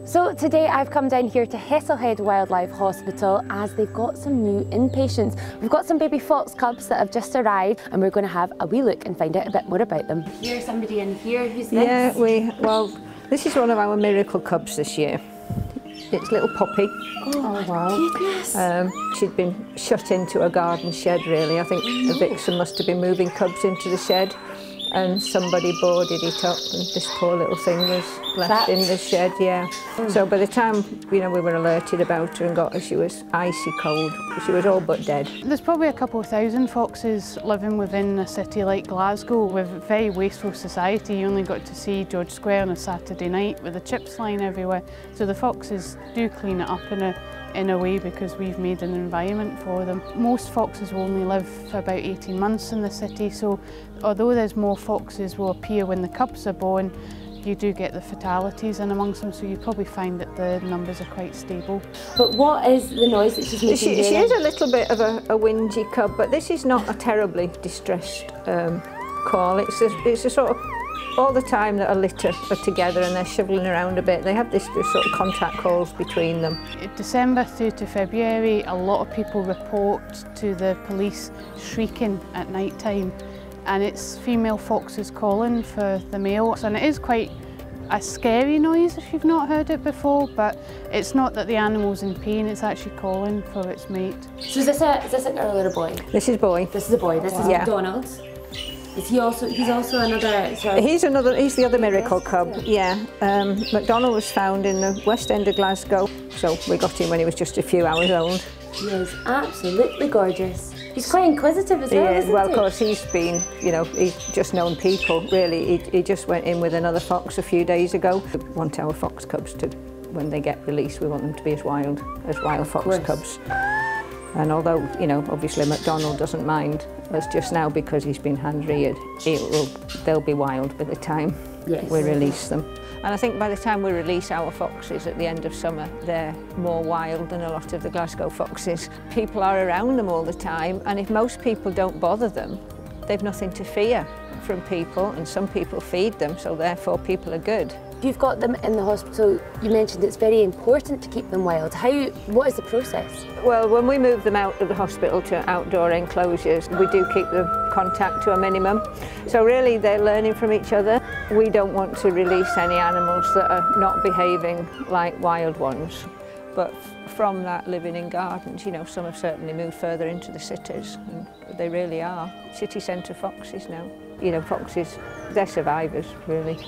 So today I've come down here to Heselhead Wildlife Hospital as they've got some new inpatients. We've got some baby fox cubs that have just arrived and we're going to have a wee look and find out a bit more about them. Here's somebody in here. Who's this? Yeah, well, this is one of our miracle cubs this year. It's little Poppy. Oh wow. Goodness. She'd been shut into a garden shed really. I think the vixen must have been moving cubs into the shed and somebody boarded it up and this poor little thing was left in the shed, yeah. So by the time, we were alerted about her and got her, she was icy cold. She was all but dead. There's probably a couple of thousand foxes living within a city like Glasgow with a very wasteful society. You only got to see George Square on a Saturday night with the chips lying everywhere. So the foxes do clean it up in a way because we've made an environment for them. Most foxes will only live for about 18 months in the city, so although there's more foxes will appear when the cubs are born, you do get the fatalities in amongst them, so you probably find that the numbers are quite stable. But what is the noise that she's making? She is a little bit of a whingy cub, but this is not a terribly distressed call. It's a sort of all the time that a litter are together and they're shoveling around a bit. They have this sort of contact calls between them. December through to February, a lot of people report to the police shrieking at night time, and it's female foxes calling for the male. And it is quite a scary noise if you've not heard it before, but it's not that the animal's in pain, it's actually calling for its mate. So is this a girl or a boy? This is boy. This is a boy. This is McDonald's. Is he also? He's also another. He's the other miracle cub. Yeah. McDonald was found in the West End of Glasgow, so we got him when he was just a few hours old. He is absolutely gorgeous. He's quite inquisitive as well, isn't he? Well, of course, he's been, he's just known people, really. He just went in with another fox a few days ago. We want our fox cubs to, when they get released, we want them to be as wild fox cubs. And although, obviously McDonald doesn't mind us just now because he's been hand-reared, they'll be wild by the time we release them. And I think by the time we release our foxes at the end of summer, they're more wild than a lot of the Glasgow foxes. People are around them all the time, and if most people don't bother them, they've nothing to fear from people, and some people feed them, so therefore people are good. You've got them in the hospital. You mentioned it's very important to keep them wild. What is the process? Well, when we move them out of the hospital to outdoor enclosures, we do keep the contact to a minimum. So really they're learning from each other. We don't want to release any animals that are not behaving like wild ones. But from that, living in gardens, some have certainly moved further into the cities, and they really are city centre foxes now. Foxes, they're survivors, really.